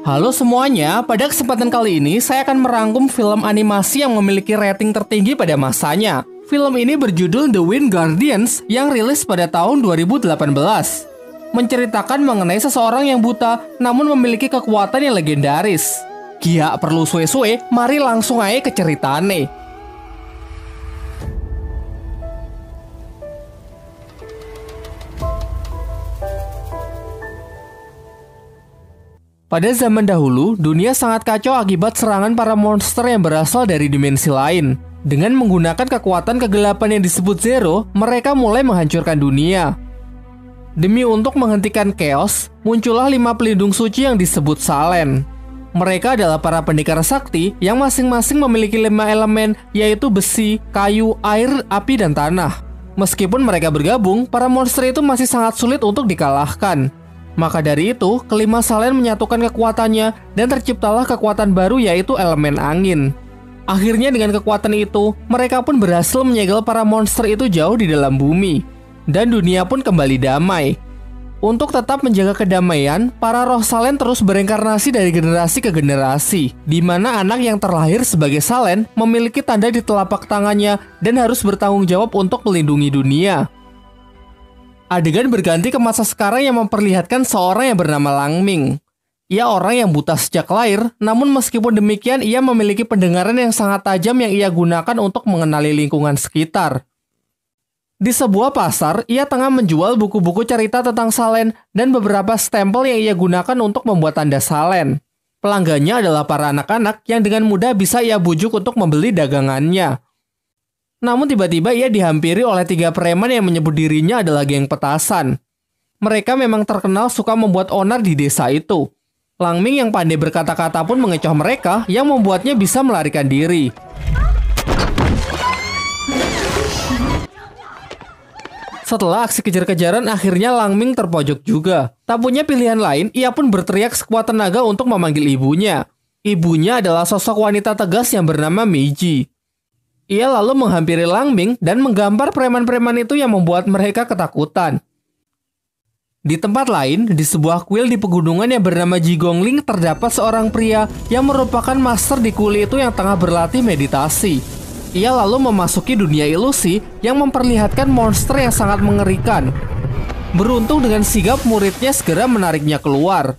Halo semuanya, pada kesempatan kali ini saya akan merangkum film animasi yang memiliki rating tertinggi pada masanya. Film ini berjudul The Wind Guardians yang rilis pada tahun 2018. Menceritakan mengenai seseorang yang buta namun memiliki kekuatan yang legendaris. Kia perlu suwe-suwe, mari langsung aja ke ceritane. Pada zaman dahulu, dunia sangat kacau akibat serangan para monster yang berasal dari dimensi lain. Dengan menggunakan kekuatan kegelapan yang disebut Zero, mereka mulai menghancurkan dunia. Demi untuk menghentikan chaos, muncullah 5 pelindung suci yang disebut Salen. Mereka adalah para pendekar sakti yang masing-masing memiliki 5 elemen, yaitu besi, kayu, air, api, dan tanah. Meskipun mereka bergabung, para monster itu masih sangat sulit untuk dikalahkan. Maka dari itu, kelima Salen menyatukan kekuatannya dan terciptalah kekuatan baru yaitu elemen angin. Akhirnya dengan kekuatan itu, mereka pun berhasil menyegel para monster itu jauh di dalam bumi. Dan dunia pun kembali damai. Untuk tetap menjaga kedamaian, para roh Salen terus bereinkarnasi dari generasi ke generasi, di mana anak yang terlahir sebagai Salen memiliki tanda di telapak tangannya dan harus bertanggung jawab untuk melindungi dunia. Adegan berganti ke masa sekarang yang memperlihatkan seorang yang bernama Langming. Ia orang yang buta sejak lahir, namun meskipun demikian ia memiliki pendengaran yang sangat tajam yang ia gunakan untuk mengenali lingkungan sekitar. Di sebuah pasar, ia tengah menjual buku-buku cerita tentang Salen dan beberapa stempel yang ia gunakan untuk membuat tanda Salen. Pelanggannya adalah para anak-anak yang dengan mudah bisa ia bujuk untuk membeli dagangannya. Namun tiba-tiba ia dihampiri oleh 3 preman yang menyebut dirinya adalah geng petasan. Mereka memang terkenal suka membuat onar di desa itu. Langming yang pandai berkata-kata pun mengecoh mereka yang membuatnya bisa melarikan diri. Setelah aksi kejar-kejaran, akhirnya Langming terpojok juga. Tak punya pilihan lain, ia pun berteriak sekuat tenaga untuk memanggil ibunya. Ibunya adalah sosok wanita tegas yang bernama Meiji. Ia lalu menghampiri Langming dan menggambar preman-preman itu yang membuat mereka ketakutan. Di tempat lain, di sebuah kuil di pegunungan yang bernama Jigongling, terdapat seorang pria yang merupakan master di kuil itu yang tengah berlatih meditasi. Ia lalu memasuki dunia ilusi yang memperlihatkan monster yang sangat mengerikan. Beruntung dengan sigap muridnya segera menariknya keluar.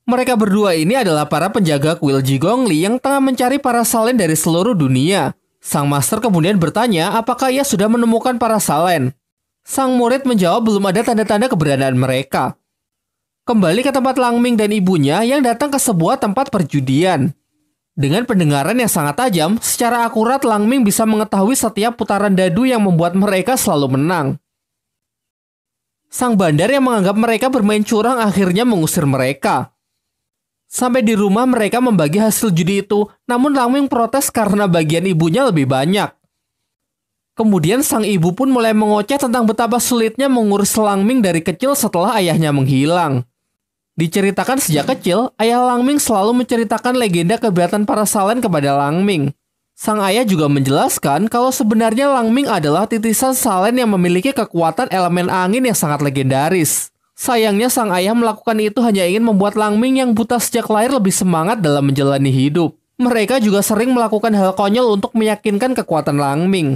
Mereka berdua ini adalah para penjaga kuil Jigongli yang tengah mencari para Salen dari seluruh dunia. Sang master kemudian bertanya apakah ia sudah menemukan para Salen. Sang murid menjawab belum ada tanda-tanda keberadaan mereka. Kembali ke tempat Langming dan ibunya yang datang ke sebuah tempat perjudian. Dengan pendengaran yang sangat tajam, secara akurat Langming bisa mengetahui setiap putaran dadu yang membuat mereka selalu menang. Sang bandar yang menganggap mereka bermain curang akhirnya mengusir mereka. Sampai di rumah mereka membagi hasil judi itu, namun Langming protes karena bagian ibunya lebih banyak. Kemudian sang ibu pun mulai mengoceh tentang betapa sulitnya mengurus Langming dari kecil setelah ayahnya menghilang. Diceritakan sejak kecil, ayah Langming selalu menceritakan legenda keberadaan para Salen kepada Langming. Sang ayah juga menjelaskan kalau sebenarnya Langming adalah titisan Salen yang memiliki kekuatan elemen angin yang sangat legendaris. Sayangnya sang ayah melakukan itu hanya ingin membuat Langming yang buta sejak lahir lebih semangat dalam menjalani hidup. Mereka juga sering melakukan hal konyol untuk meyakinkan kekuatan Langming.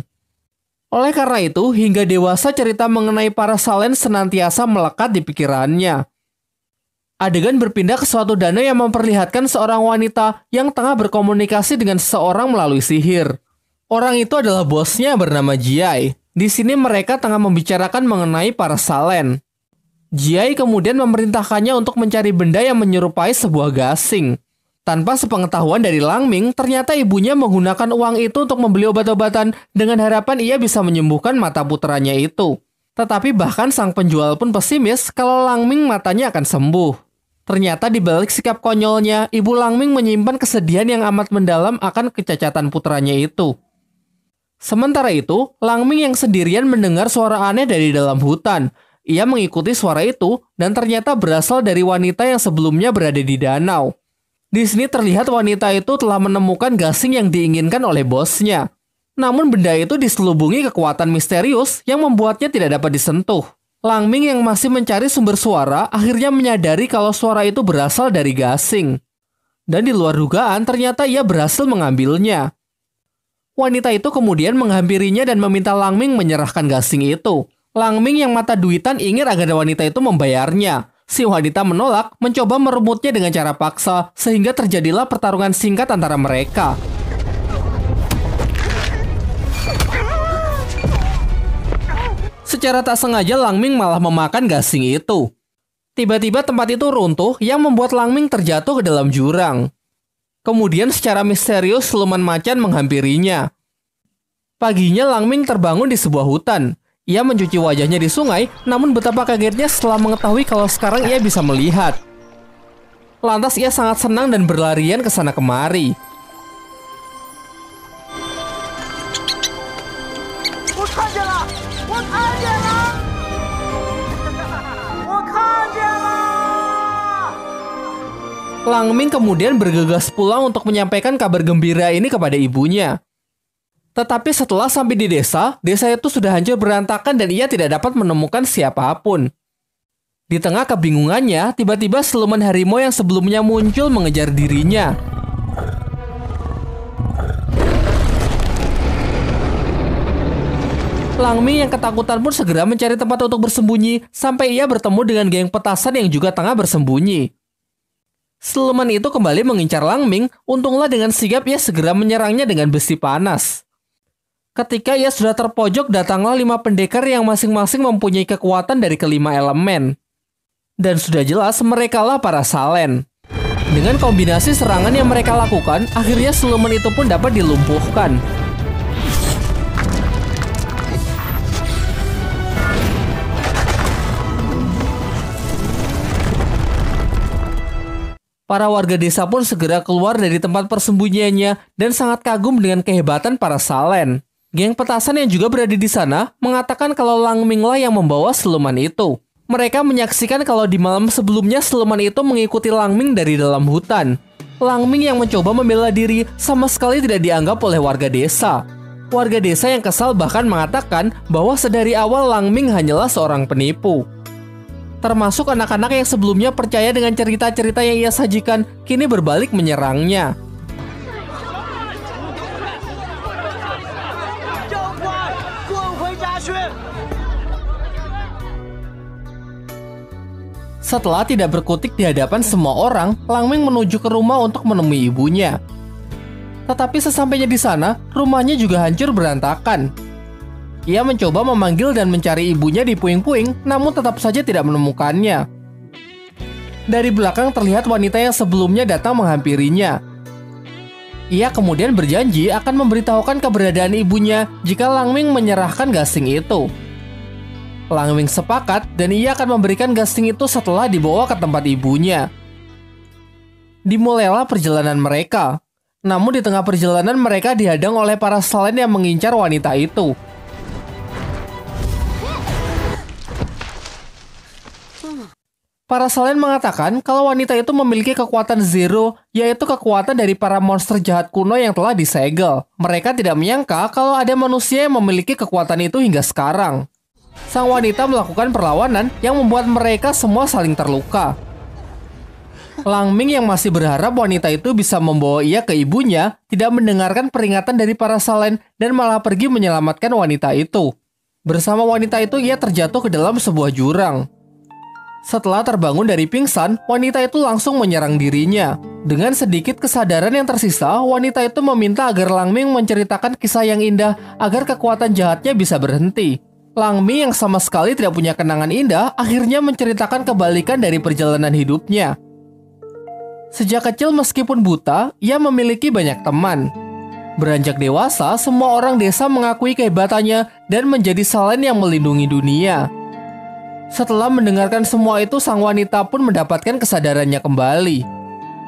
Oleh karena itu, hingga dewasa cerita mengenai para Salen senantiasa melekat di pikirannya. Adegan berpindah ke suatu danau yang memperlihatkan seorang wanita yang tengah berkomunikasi dengan seseorang melalui sihir. Orang itu adalah bosnya bernama Jiai. Di sini mereka tengah membicarakan mengenai para Salen. Jiai kemudian memerintahkannya untuk mencari benda yang menyerupai sebuah gasing. Tanpa sepengetahuan dari Langming, ternyata ibunya menggunakan uang itu untuk membeli obat-obatan dengan harapan ia bisa menyembuhkan mata putranya itu. Tetapi bahkan sang penjual pun pesimis kalau Langming matanya akan sembuh. Ternyata di balik sikap konyolnya, ibu Langming menyimpan kesedihan yang amat mendalam akan kecacatan putranya itu. Sementara itu, Langming yang sendirian mendengar suara aneh dari dalam hutan. Ia mengikuti suara itu dan ternyata berasal dari wanita yang sebelumnya berada di danau. Di sini terlihat wanita itu telah menemukan gasing yang diinginkan oleh bosnya. Namun benda itu diselubungi kekuatan misterius yang membuatnya tidak dapat disentuh. Langming yang masih mencari sumber suara akhirnya menyadari kalau suara itu berasal dari gasing. Dan di luar dugaan ternyata ia berhasil mengambilnya. Wanita itu kemudian menghampirinya dan meminta Langming menyerahkan gasing itu. Langming yang mata duitan ingin agar wanita itu membayarnya. Si wanita menolak, mencoba merebutnya dengan cara paksa, sehingga terjadilah pertarungan singkat antara mereka. Secara tak sengaja Langming malah memakan gasing itu. Tiba-tiba tempat itu runtuh yang membuat Langming terjatuh ke dalam jurang. Kemudian secara misterius siluman macan menghampirinya. Paginya Langming terbangun di sebuah hutan. Ia mencuci wajahnya di sungai, namun betapa kagetnya setelah mengetahui kalau sekarang ia bisa melihat. Lantas ia sangat senang dan berlarian ke sana kemari. Langming kemudian bergegas pulang untuk menyampaikan kabar gembira ini kepada ibunya. Tetapi setelah sampai di desa itu sudah hancur berantakan dan ia tidak dapat menemukan siapapun. Di tengah kebingungannya, tiba-tiba siluman harimau yang sebelumnya muncul mengejar dirinya. Langming yang ketakutan pun segera mencari tempat untuk bersembunyi sampai ia bertemu dengan geng petasan yang juga tengah bersembunyi. Siluman itu kembali mengincar Langming, untunglah dengan sigap ia segera menyerangnya dengan besi panas. Ketika ia sudah terpojok, datanglah 5 pendekar yang masing-masing mempunyai kekuatan dari kelima elemen. Dan sudah jelas merekalah para Salen. Dengan kombinasi serangan yang mereka lakukan, akhirnya siluman itu pun dapat dilumpuhkan. Para warga desa pun segera keluar dari tempat persembunyiannya dan sangat kagum dengan kehebatan para Salen. Geng petasan yang juga berada di sana mengatakan kalau Langminglah yang membawa siluman itu. Mereka menyaksikan kalau di malam sebelumnya siluman itu mengikuti Langming dari dalam hutan. Langming yang mencoba membela diri sama sekali tidak dianggap oleh warga desa. Warga desa yang kesal bahkan mengatakan bahwa sedari awal Langming hanyalah seorang penipu. Termasuk anak-anak yang sebelumnya percaya dengan cerita-cerita yang ia sajikan, kini berbalik menyerangnya. Setelah tidak berkutik di hadapan semua orang, Langming menuju ke rumah untuk menemui ibunya. Tetapi sesampainya di sana, rumahnya juga hancur berantakan. Ia mencoba memanggil dan mencari ibunya di puing-puing, namun tetap saja tidak menemukannya. Dari belakang terlihat wanita yang sebelumnya datang menghampirinya. Ia kemudian berjanji akan memberitahukan keberadaan ibunya jika Langming menyerahkan gasing itu. Langming sepakat dan ia akan memberikan gasing itu setelah dibawa ke tempat ibunya. Dimulailah perjalanan mereka. Namun di tengah perjalanan mereka dihadang oleh para Salen yang mengincar wanita itu. Para Salen mengatakan kalau wanita itu memiliki kekuatan Zero, yaitu kekuatan dari para monster jahat kuno yang telah disegel. Mereka tidak menyangka kalau ada manusia yang memiliki kekuatan itu hingga sekarang. Sang wanita melakukan perlawanan yang membuat mereka semua saling terluka. Langming yang masih berharap wanita itu bisa membawa ia ke ibunya, tidak mendengarkan peringatan dari para Salen dan malah pergi menyelamatkan wanita itu. Bersama wanita itu ia terjatuh ke dalam sebuah jurang. Setelah terbangun dari pingsan, wanita itu langsung menyerang dirinya. Dengan sedikit kesadaran yang tersisa, wanita itu meminta agar Langming menceritakan kisah yang indah agar kekuatan jahatnya bisa berhenti. Langming yang sama sekali tidak punya kenangan indah, akhirnya menceritakan kebalikan dari perjalanan hidupnya. Sejak kecil meskipun buta, ia memiliki banyak teman. Beranjak dewasa, semua orang desa mengakui kehebatannya dan menjadi Salen yang melindungi dunia. Setelah mendengarkan semua itu, sang wanita pun mendapatkan kesadarannya kembali.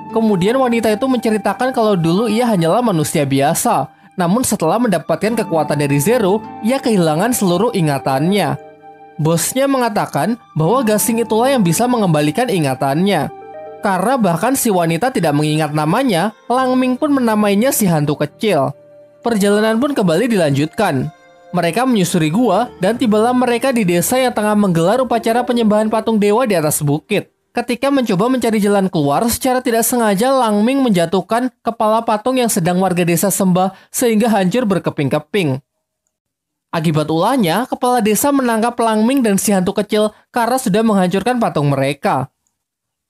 Kemudian wanita itu menceritakan kalau dulu ia hanyalah manusia biasa. Namun setelah mendapatkan kekuatan dari Zero, ia kehilangan seluruh ingatannya. Bosnya mengatakan bahwa gasing itulah yang bisa mengembalikan ingatannya. Karena bahkan si wanita tidak mengingat namanya, Langming pun menamainya si hantu kecil. Perjalanan pun kembali dilanjutkan. Mereka menyusuri gua dan tibalah mereka di desa yang tengah menggelar upacara penyembahan patung dewa di atas bukit. Ketika mencoba mencari jalan keluar, secara tidak sengaja Lang Ming menjatuhkan kepala patung yang sedang warga desa sembah sehingga hancur berkeping-keping. Akibat ulahnya, kepala desa menangkap Lang Ming dan si hantu kecil karena sudah menghancurkan patung mereka.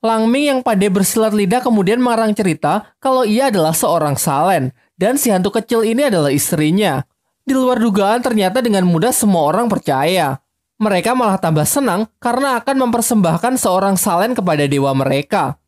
Lang Ming yang pandai bersilat lidah kemudian mengarang cerita kalau ia adalah seorang salen dan si hantu kecil ini adalah istrinya. Di luar dugaan ternyata dengan mudah semua orang percaya. Mereka malah tambah senang karena akan mempersembahkan seorang salen kepada dewa mereka.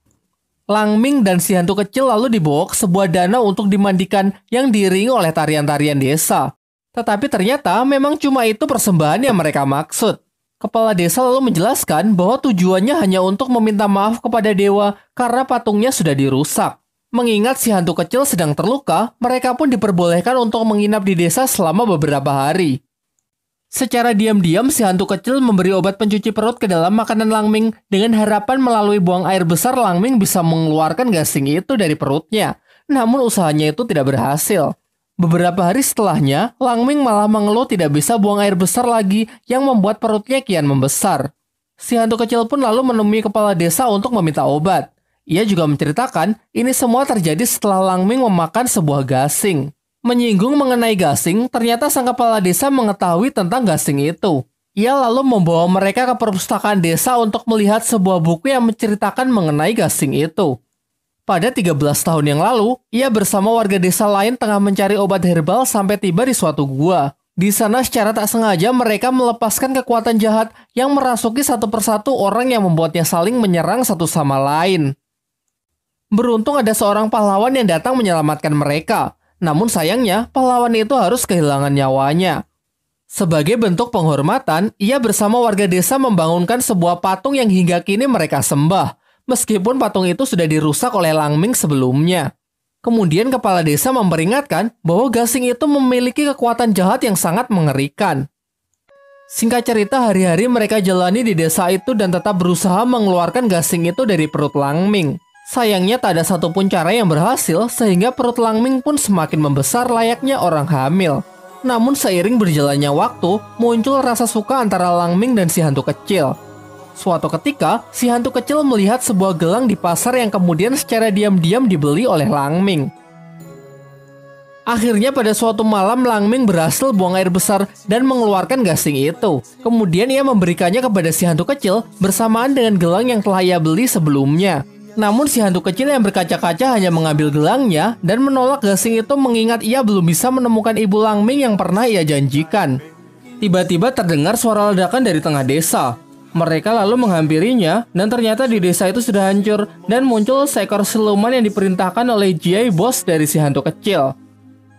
Lang Ming dan si hantu kecil lalu dibawa ke sebuah danau untuk dimandikan yang diiringi oleh tarian-tarian desa. Tetapi ternyata memang cuma itu persembahan yang mereka maksud. Kepala desa lalu menjelaskan bahwa tujuannya hanya untuk meminta maaf kepada dewa karena patungnya sudah dirusak. Mengingat si hantu kecil sedang terluka, mereka pun diperbolehkan untuk menginap di desa selama beberapa hari. Secara diam-diam, si hantu kecil memberi obat pencuci perut ke dalam makanan Lang Ming dengan harapan melalui buang air besar Lang Ming bisa mengeluarkan gasing itu dari perutnya. Namun usahanya itu tidak berhasil. Beberapa hari setelahnya, Lang Ming malah mengeluh tidak bisa buang air besar lagi yang membuat perutnya kian membesar. Si hantu kecil pun lalu menemui kepala desa untuk meminta obat. Ia juga menceritakan ini semua terjadi setelah Lang Ming memakan sebuah gasing. Menyinggung mengenai gasing, ternyata sang kepala desa mengetahui tentang gasing itu. Ia lalu membawa mereka ke perpustakaan desa untuk melihat sebuah buku yang menceritakan mengenai gasing itu. Pada 13 tahun yang lalu, ia bersama warga desa lain tengah mencari obat herbal sampai tiba di suatu gua. Di sana secara tak sengaja mereka melepaskan kekuatan jahat yang merasuki satu persatu orang yang membuatnya saling menyerang satu sama lain. Beruntung ada seorang pahlawan yang datang menyelamatkan mereka. Namun sayangnya, pahlawan itu harus kehilangan nyawanya. Sebagai bentuk penghormatan, ia bersama warga desa membangunkan sebuah patung yang hingga kini mereka sembah. Meskipun patung itu sudah dirusak oleh Lang Ming sebelumnya. Kemudian kepala desa memperingatkan bahwa gasing itu memiliki kekuatan jahat yang sangat mengerikan. Singkat cerita, hari-hari mereka jalani di desa itu dan tetap berusaha mengeluarkan gasing itu dari perut Lang Ming. Sayangnya tak ada satupun cara yang berhasil sehingga perut Lang Ming pun semakin membesar layaknya orang hamil. Namun seiring berjalannya waktu, muncul rasa suka antara Lang Ming dan si hantu kecil. Suatu ketika, si hantu kecil melihat sebuah gelang di pasar yang kemudian secara diam-diam dibeli oleh Lang Ming. Akhirnya pada suatu malam Lang Ming berhasil buang air besar dan mengeluarkan gasing itu. Kemudian ia memberikannya kepada si hantu kecil bersamaan dengan gelang yang telah ia beli sebelumnya. Namun si hantu kecil yang berkaca-kaca hanya mengambil gelangnya dan menolak gasing itu mengingat ia belum bisa menemukan ibu Lang Ming yang pernah ia janjikan. Tiba-tiba terdengar suara ledakan dari tengah desa. Mereka lalu menghampirinya dan ternyata di desa itu sudah hancur dan muncul seekor siluman yang diperintahkan oleh Jiai, bos dari si hantu kecil.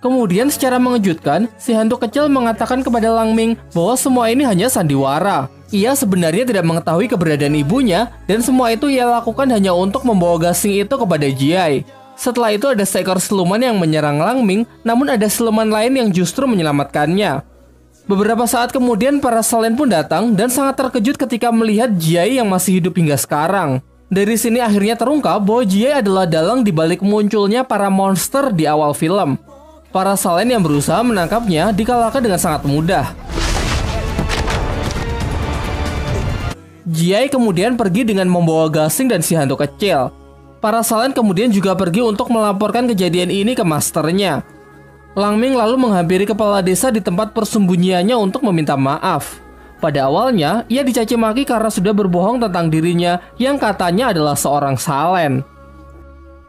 Kemudian secara mengejutkan, si hantu kecil mengatakan kepada Lang Ming bahwa semua ini hanya sandiwara. Ia sebenarnya tidak mengetahui keberadaan ibunya dan semua itu ia lakukan hanya untuk membawa gasing itu kepada Jiai. Setelah itu ada seekor siluman yang menyerang Lang Ming, namun ada siluman lain yang justru menyelamatkannya. Beberapa saat kemudian para salen pun datang dan sangat terkejut ketika melihat Jiai yang masih hidup hingga sekarang. Dari sini akhirnya terungkap bahwa Jiai adalah dalang dibalik munculnya para monster di awal film. Para salen yang berusaha menangkapnya dikalahkan dengan sangat mudah. Jiai kemudian pergi dengan membawa gasing dan si hantu kecil. Para salen kemudian juga pergi untuk melaporkan kejadian ini ke masternya. Lang Ming lalu menghampiri kepala desa di tempat persembunyiannya untuk meminta maaf. Pada awalnya, ia dicaci maki karena sudah berbohong tentang dirinya yang katanya adalah seorang salen.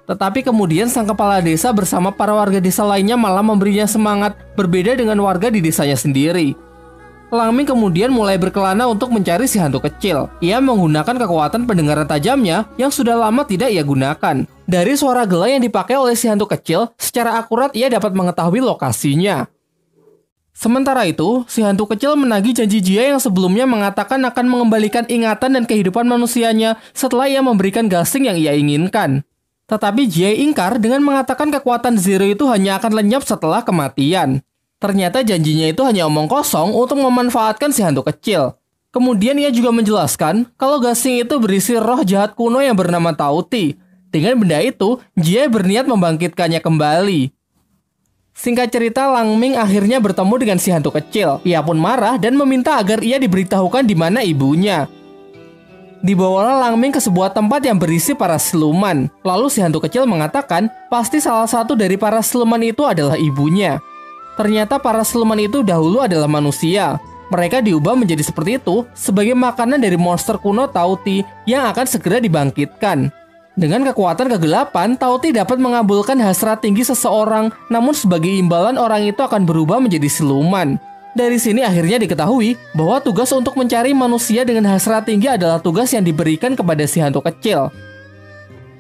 Tetapi kemudian sang kepala desa bersama para warga desa lainnya malah memberinya semangat berbeda dengan warga di desanya sendiri. Lang Ming kemudian mulai berkelana untuk mencari si hantu kecil. Ia menggunakan kekuatan pendengaran tajamnya yang sudah lama tidak ia gunakan. Dari suara gela yang dipakai oleh si hantu kecil, secara akurat ia dapat mengetahui lokasinya. Sementara itu, si hantu kecil menagih janji Jia yang sebelumnya mengatakan akan mengembalikan ingatan dan kehidupan manusianya setelah ia memberikan gasing yang ia inginkan. Tetapi Jia ingkar dengan mengatakan kekuatan Zero itu hanya akan lenyap setelah kematian. Ternyata janjinya itu hanya omong kosong untuk memanfaatkan si hantu kecil. Kemudian ia juga menjelaskan kalau gasing itu berisi roh jahat kuno yang bernama Tauti. Dengan benda itu, Jia berniat membangkitkannya kembali. Singkat cerita, Langming akhirnya bertemu dengan si hantu kecil. Ia pun marah dan meminta agar ia diberitahukan di mana ibunya. Dibawalah Langming ke sebuah tempat yang berisi para siluman. Lalu si hantu kecil mengatakan, pasti salah satu dari para siluman itu adalah ibunya. Ternyata para siluman itu dahulu adalah manusia. Mereka diubah menjadi seperti itu sebagai makanan dari monster kuno Tauti yang akan segera dibangkitkan. Dengan kekuatan kegelapan, Tauti dapat mengabulkan hasrat tinggi seseorang, namun sebagai imbalan orang itu akan berubah menjadi siluman. Dari sini akhirnya diketahui bahwa tugas untuk mencari manusia dengan hasrat tinggi adalah tugas yang diberikan kepada si hantu kecil.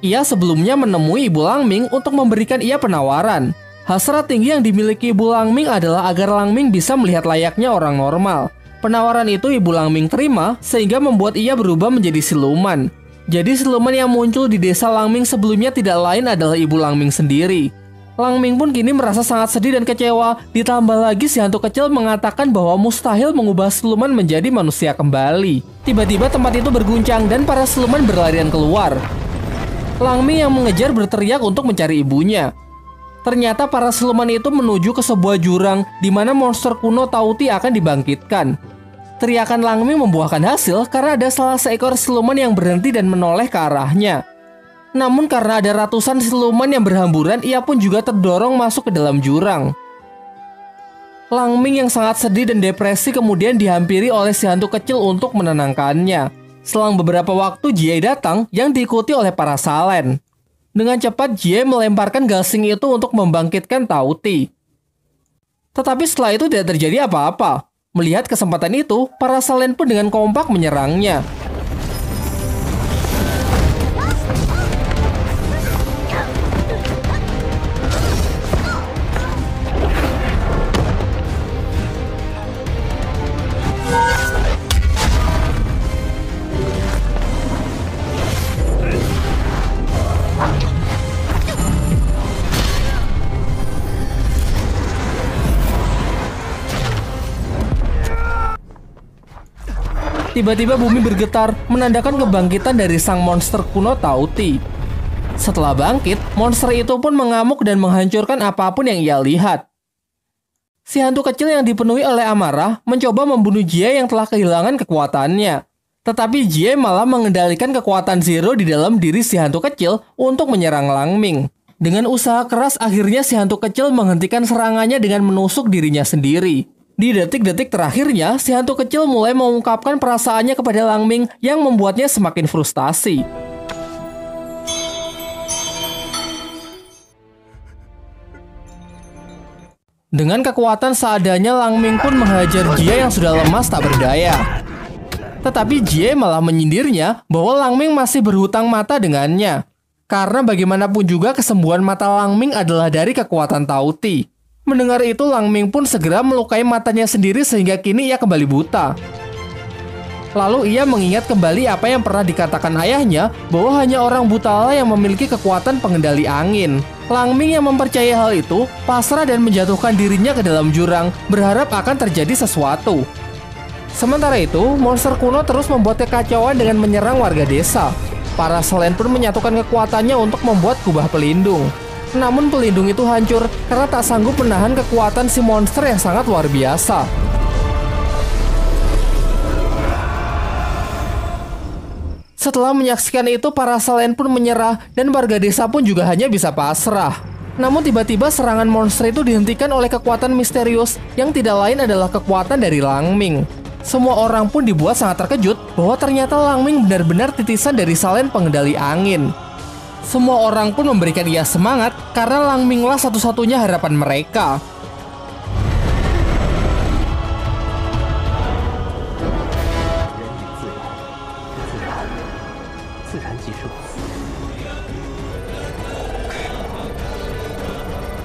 Ia sebelumnya menemui Ibu Langming untuk memberikan ia penawaran. Hasrat tinggi yang dimiliki Ibu Langming adalah agar Langming bisa melihat layaknya orang normal. Penawaran itu Ibu Langming terima sehingga membuat ia berubah menjadi siluman. Jadi siluman yang muncul di desa Langming sebelumnya tidak lain adalah Ibu Langming sendiri. Langming pun kini merasa sangat sedih dan kecewa. Ditambah lagi si hantu kecil mengatakan bahwa mustahil mengubah siluman menjadi manusia kembali. Tiba-tiba tempat itu berguncang dan para siluman berlarian keluar. Langming yang mengejar berteriak untuk mencari ibunya. Ternyata para siluman itu menuju ke sebuah jurang di mana monster kuno Tauti akan dibangkitkan. Teriakan Langming membuahkan hasil karena ada salah seekor siluman yang berhenti dan menoleh ke arahnya. Namun karena ada ratusan siluman yang berhamburan, ia pun juga terdorong masuk ke dalam jurang. Langming yang sangat sedih dan depresi kemudian dihampiri oleh si hantu kecil untuk menenangkannya. Selang beberapa waktu, Jie datang yang diikuti oleh para Salen. Dengan cepat, Jie melemparkan gasing itu untuk membangkitkan Tauti. Tetapi setelah itu tidak terjadi apa-apa. Melihat kesempatan itu, para Salen pun dengan kompak menyerangnya. Tiba-tiba bumi bergetar, menandakan kebangkitan dari sang monster kuno Tauti. Setelah bangkit, monster itu pun mengamuk dan menghancurkan apapun yang ia lihat. Si hantu kecil yang dipenuhi oleh amarah mencoba membunuh Jie yang telah kehilangan kekuatannya. Tetapi Jie malah mengendalikan kekuatan Zero di dalam diri si hantu kecil untuk menyerang Langming. Dengan usaha keras, akhirnya si hantu kecil menghentikan serangannya dengan menusuk dirinya sendiri. Di detik-detik terakhirnya, si hantu kecil mulai mengungkapkan perasaannya kepada Langming yang membuatnya semakin frustasi. Dengan kekuatan seadanya, Langming pun menghajar Jie yang sudah lemas tak berdaya. Tetapi Jie malah menyindirnya bahwa Langming masih berhutang mata dengannya. Karena bagaimanapun juga kesembuhan mata Langming adalah dari kekuatan Tauti. Mendengar itu, Langming pun segera melukai matanya sendiri sehingga kini ia kembali buta. Lalu ia mengingat kembali apa yang pernah dikatakan ayahnya bahwa hanya orang butalah yang memiliki kekuatan pengendali angin. Langming yang mempercayai hal itu pasrah dan menjatuhkan dirinya ke dalam jurang, berharap akan terjadi sesuatu. Sementara itu, monster kuno terus membuat kekacauan dengan menyerang warga desa. Para Selen pun menyatukan kekuatannya untuk membuat kubah pelindung. Namun pelindung itu hancur karena tak sanggup menahan kekuatan si monster yang sangat luar biasa. Setelah menyaksikan itu, para Salen pun menyerah dan warga desa pun juga hanya bisa pasrah. Namun tiba-tiba serangan monster itu dihentikan oleh kekuatan misterius yang tidak lain adalah kekuatan dari Langming. Semua orang pun dibuat sangat terkejut bahwa ternyata Langming benar-benar titisan dari Salen pengendali angin. Semua orang pun memberikan ia semangat karena Langminglah satu-satunya harapan mereka.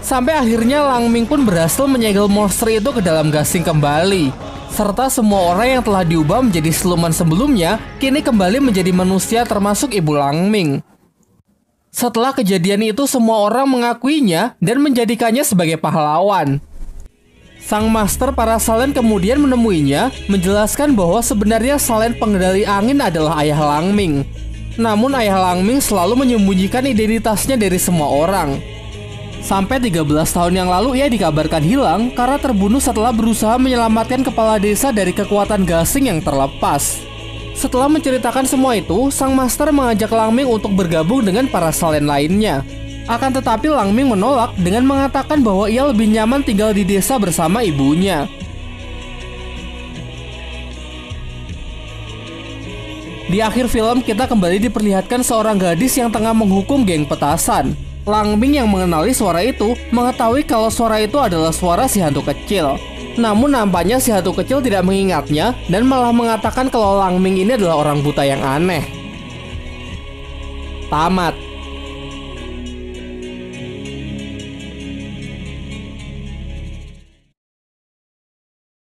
Sampai akhirnya Langming pun berhasil menyegel monster itu ke dalam gasing kembali. Serta semua orang yang telah diubah menjadi siluman sebelumnya kini kembali menjadi manusia termasuk Ibu Langming. Setelah kejadian itu, semua orang mengakuinya dan menjadikannya sebagai pahlawan. Sang master para Salen kemudian menemuinya, menjelaskan bahwa sebenarnya Salen pengendali angin adalah ayah Langming. Namun ayah Langming selalu menyembunyikan identitasnya dari semua orang. Sampai 13 tahun yang lalu ia dikabarkan hilang karena terbunuh setelah berusaha menyelamatkan kepala desa dari kekuatan gasing yang terlepas. Setelah menceritakan semua itu, sang master mengajak Lang Ming untuk bergabung dengan para salen lainnya. Akan tetapi Lang Ming menolak dengan mengatakan bahwa ia lebih nyaman tinggal di desa bersama ibunya. Di akhir film, kita kembali diperlihatkan seorang gadis yang tengah menghukum geng petasan. Lang Ming yang mengenali suara itu mengetahui kalau suara itu adalah suara si hantu kecil. Namun nampaknya si hantu kecil tidak mengingatnya dan malah mengatakan kalau Lang Ming ini adalah orang buta yang aneh. Tamat.